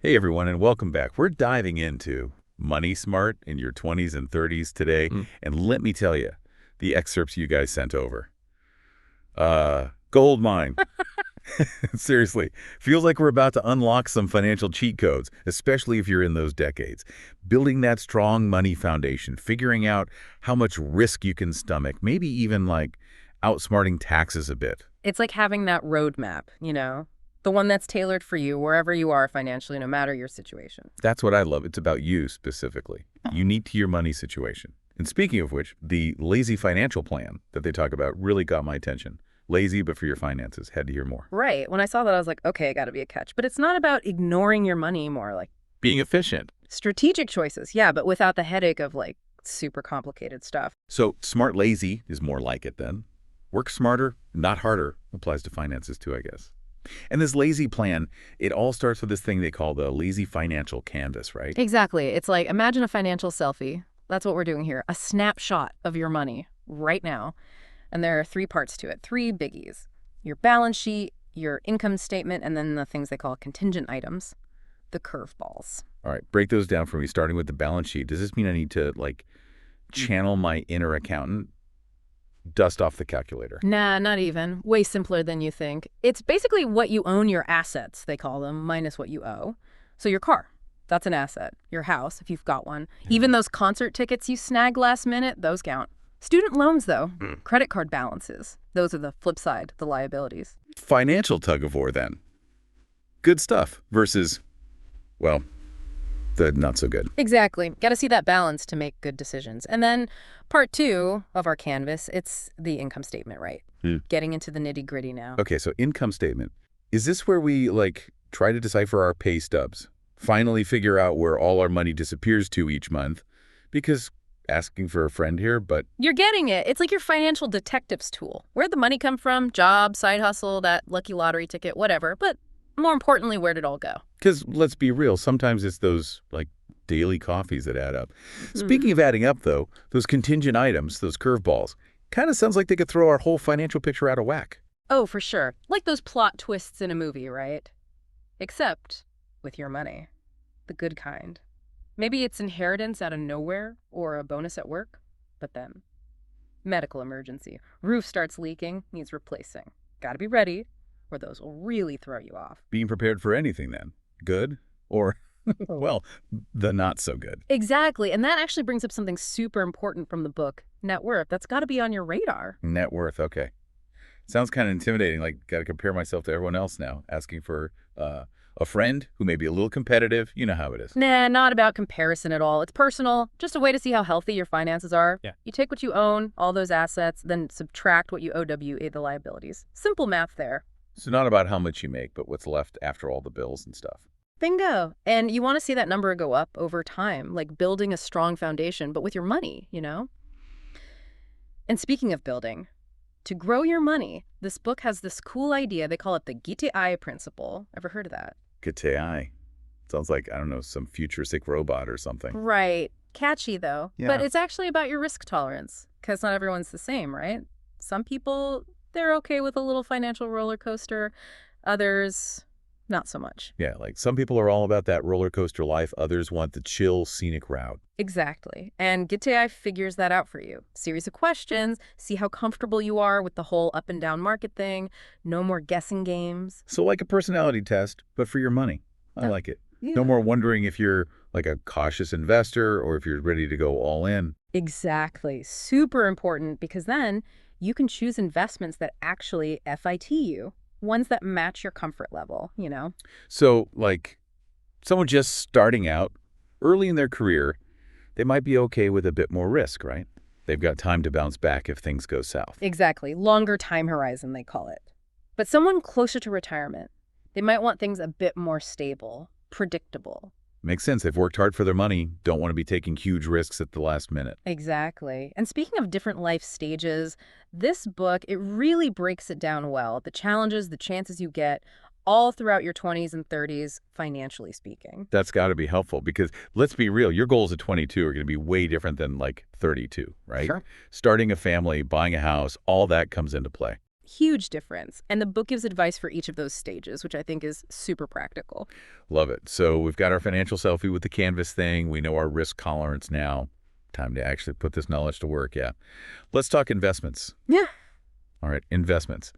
Hey everyone, and welcome back. We're diving into Money Smart in your 20s and 30s today, Mm. and let me tell you, the excerpts you guys sent over. Gold mine. Seriously, feels like we're about to unlock some financial cheat codes, especially if you're in those decades. Building that strong money foundation, figuring out how much risk you can stomach, maybe even like outsmarting taxes a bit. It's like having that roadmap, the one that's tailored for you wherever you are financially, no matter your situation. That's what I love. It's about you specifically, unique to your money situation. And speaking of which, the lazy financial plan that they talk about really got my attention. Lazy, but for your finances. Had to hear more. Right. When I saw that, I was like, okay, got to be a catch. But it's not about ignoring your money more, like Being efficient. strategic choices. Yeah, but without the headache of like super complicated stuff. So smart lazy is more like it then. Work smarter, not harder. Applies to finances too, I guess. And this lazy plan, it all starts with this thing they call the lazy financial canvas, right? Exactly. It's like imagine a financial selfie. That's what we're doing here. A snapshot of your money right now. And there are three parts to it, three biggies. Your balance sheet, your income statement, and then the things they call contingent items, the curveballs. All right, break those down for me, starting with the balance sheet. Does this mean I need to, like, channel my inner accountant? Dust off the calculator. Nah, not even. Way simpler than you think. It's basically what you own, your assets, they call them, minus what you owe. So your car, that's an asset. Your house, if you've got one. Even those concert tickets you snag last minute, those count. Student loans, though, credit card balances. Those are the flip side, the liabilities. Financial tug-of-war, then. Good stuff versus, well, the not so good. Exactly. Got to see that balance to make good decisions. And then part two of our canvas, it's the income statement, right? Getting into the nitty gritty now. Okay, so income statement. Is this where we, like, try to decipher our pay stubs? Finally figure out where all our money disappears to each month? Because asking for a friend here, but You're getting it. It's like your financial detective's tool. Where'd the money come from? Job, side hustle, that lucky lottery ticket, whatever. But more importantly, where'd it all go? because let's be real, sometimes it's those, like, daily coffees that add up. Speaking of adding up, though, those contingent items, those curveballs, kind of sounds like they could throw our whole financial picture out of whack. Oh, for sure. Like those plot twists in a movie, right? Except with your money. The good kind. Maybe it's inheritance out of nowhere or a bonus at work. But then, medical emergency. Roof starts leaking, needs replacing. Gotta be ready, or those will really throw you off. Being prepared for anything, then. Good or, well, the not so good. Exactly. And that actually brings up something super important from the book, net worth. That's got to be on your radar. Net worth, okay. Sounds kind of intimidating, like got to compare myself to everyone else now, asking for a friend who may be a little competitive. You know how it is. Nah, not about comparison at all. It's personal, just a way to see how healthy your finances are. Yeah. You take what you own, all those assets, then subtract what you OWA, the liabilities. Simple math there. So not about how much you make, but what's left after all the bills and stuff. Bingo. And you want to see that number go up over time, like building a strong foundation, but with your money. And speaking of building, to grow your money, this book has this cool idea. They call it the GTI principle. Ever heard of that? Kitai. Sounds like, I don't know, some futuristic robot or something. Right. Catchy, though. Yeah. But it's actually about your risk tolerance, because not everyone's the same, right? Some people, they're okay with a little financial roller coaster. Others, not so much. Yeah, like some people are all about that roller coaster life. Others want the chill, scenic route. Exactly. And GitAI figures that out for you. Series of questions, see how comfortable you are with the whole up and down market thing. No more guessing games. So like a personality test, but for your money. I Yeah. like it. No more wondering if you're like a cautious investor or if you're ready to go all in. Exactly. Super important, because then you can choose investments that actually FIT you. Ones that match your comfort level. So, like, someone just starting out, early in their career, they might be okay with a bit more risk, right? They've got time to bounce back if things go south. Exactly. Longer time horizon, they call it. But someone closer to retirement, they might want things a bit more stable, predictable. Makes sense. They've worked hard for their money, don't want to be taking huge risks at the last minute. Exactly. And speaking of different life stages, this book, it really breaks it down well. The challenges, the chances you get all throughout your 20s and 30s, financially speaking. That's got to be helpful because let's be real, your goals at 22 are going to be way different than like 32, right? Sure. Starting a family, buying a house, all that comes into play. Huge difference. And the book gives advice for each of those stages, which I think is super practical. Love it. So we've got our financial selfie with the Canvas thing. We know our risk tolerance now. Time to actually put this knowledge to work, yeah. Let's talk investments. Yeah. All right, investments.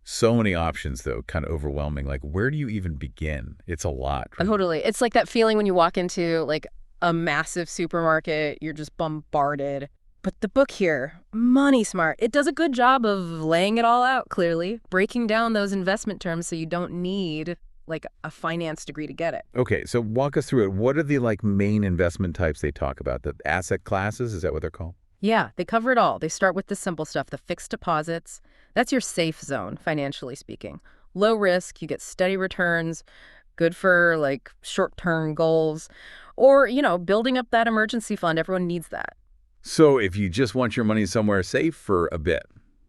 So many options, though, kind of overwhelming. Like, where do you even begin? It's a lot. Right? Totally. It's like that feeling when you walk into like a massive supermarket, you're just bombarded. But the book here, Money Smart, it does a good job of laying it all out clearly, breaking down those investment terms so you don't need like a finance degree to get it. Okay, so walk us through it. What are the main investment types they talk about? The asset classes, is that what they're called? Yeah, they cover it all. They start with the simple stuff, the fixed deposits. That's your safe zone, financially speaking. Low risk, you get steady returns, good for like short-term goals, or, building up that emergency fund. Everyone needs that. So if you just want your money somewhere safe for a bit,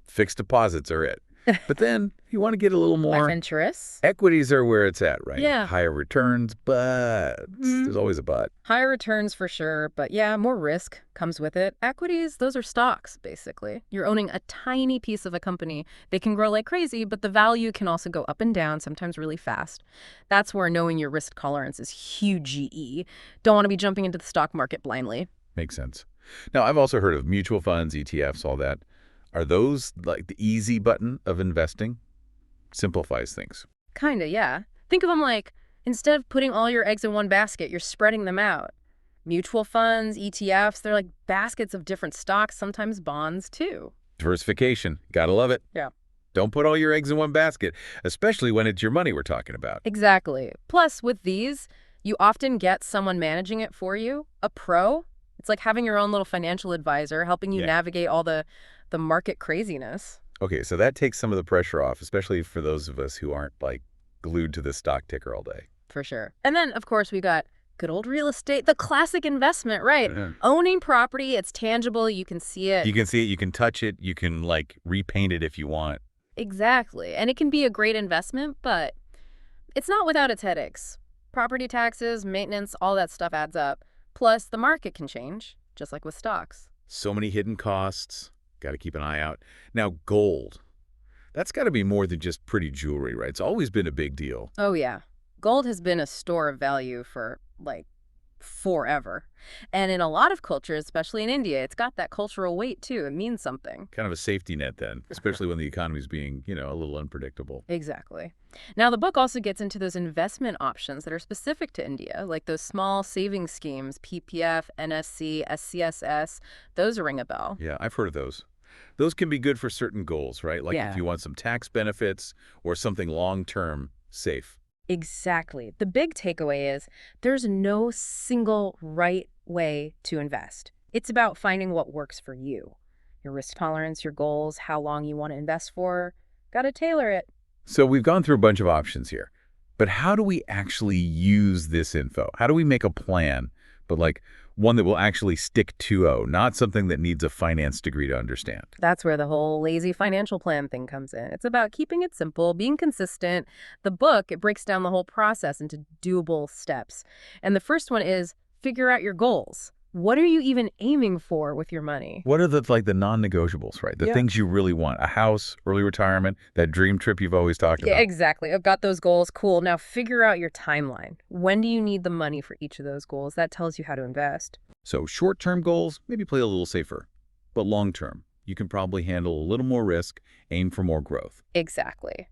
fixed deposits are it. But then you want to get a little more. Adventurous. Equities are where it's at, right? Yeah. Higher returns, but there's always a but. Higher returns for sure, but yeah, more risk comes with it. Equities, those are stocks, basically. You're owning a tiny piece of a company. They can grow like crazy, but the value can also go up and down, sometimes really fast. That's where knowing your risk tolerance is huge. Don't want to be jumping into the stock market blindly. Makes sense. Now, I've also heard of mutual funds, ETFs, all that. Are those like the easy button of investing? Simplifies things. Kinda, yeah. Think of them like, instead of putting all your eggs in one basket, you're spreading them out. Mutual funds, ETFs, they're like baskets of different stocks, sometimes bonds too. Diversification. Gotta love it. Yeah. Don't put all your eggs in one basket, especially when it's your money we're talking about. Exactly. Plus, with these, you often get someone managing it for you, a pro. It's like having your own little financial advisor helping you navigate all the market craziness. Okay, so that takes some of the pressure off, especially for those of us who aren't glued to the stock ticker all day. For sure. And then, of course, we got good old real estate, the classic investment, right? Owning property, it's tangible, you can see it. You can see it, you can touch it, you can repaint it if you want. Exactly. And it can be a great investment, but it's not without its headaches. Property taxes, maintenance, all that stuff adds up. Plus, the market can change, just like with stocks. So many hidden costs. Got to keep an eye out. Now, gold. That's got to be more than just pretty jewelry, right? It's always been a big deal. Oh, yeah. Gold has been a store of value for, forever. And in a lot of cultures, especially in India, it's got that cultural weight, too. It means something. Kind of a safety net, then, especially when the economy's being, a little unpredictable. Exactly. Now, the book also gets into those investment options that are specific to India, like those small savings schemes, PPF, NSC, SCSS. Those ring a bell. Yeah, I've heard of those. Those can be good for certain goals, right? Like if you want some tax benefits or something long-term safe. Exactly. The big takeaway is there's no single right way to invest. It's about finding what works for you. Your risk tolerance, your goals, how long you want to invest for. Got to tailor it. So we've gone through a bunch of options here. But how do we actually use this info? How do we make a plan, but one that will actually stick to not something that needs a finance degree to understand? That's where the whole lazy financial plan thing comes in. It's about keeping it simple, being consistent. The book, it breaks down the whole process into doable steps. And the first one is figure out your goals. What are you even aiming for with your money? What are the non-negotiables, right? The things you really want. A house, early retirement, that dream trip you've always talked about. Yeah, exactly. I've got those goals. Cool. Now figure out your timeline. When do you need the money for each of those goals? That tells you how to invest. So short-term goals, maybe play a little safer. But long-term, you can probably handle a little more risk, aim for more growth. Exactly.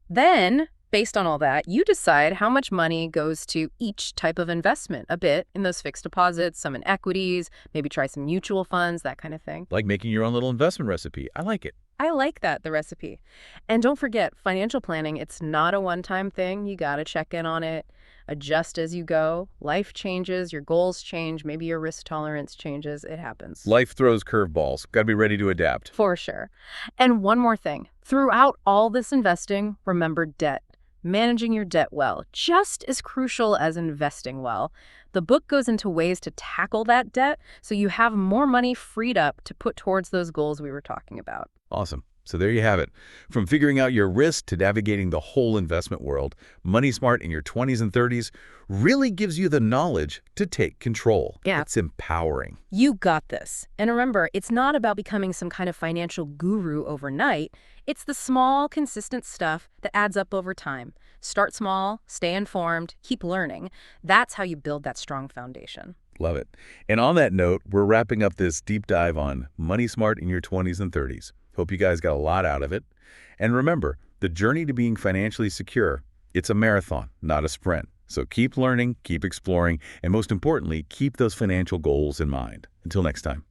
Then, based on all that, you decide how much money goes to each type of investment, a bit in those fixed deposits, some in equities, maybe try some mutual funds, that kind of thing. Like making your own little investment recipe. I like it. I like that, the recipe. And don't forget, financial planning, it's not a one-time thing. You got to check in on it, adjust as you go. Life changes, your goals change, maybe your risk tolerance changes. It happens. Life throws curveballs. Got to be ready to adapt. For sure. And one more thing. Throughout all this investing, remember debt. Managing your debt well, just as crucial as investing well. The book goes into ways to tackle that debt so you have more money freed up to put towards those goals we were talking about. Awesome. So there you have it. From figuring out your risk to navigating the whole investment world, Money Smart in your 20s and 30s really gives you the knowledge to take control. Yeah. It's empowering. You got this. And remember, it's not about becoming some kind of financial guru overnight. It's the small, consistent stuff that adds up over time. Start small, stay informed, keep learning. That's how you build that strong foundation. Love it. And on that note, we're wrapping up this deep dive on Money Smart in your 20s and 30s. Hope you guys got a lot out of it. And remember, the journey to being financially secure, it's a marathon, not a sprint. So keep learning, keep exploring, and most importantly, keep those financial goals in mind. Until next time.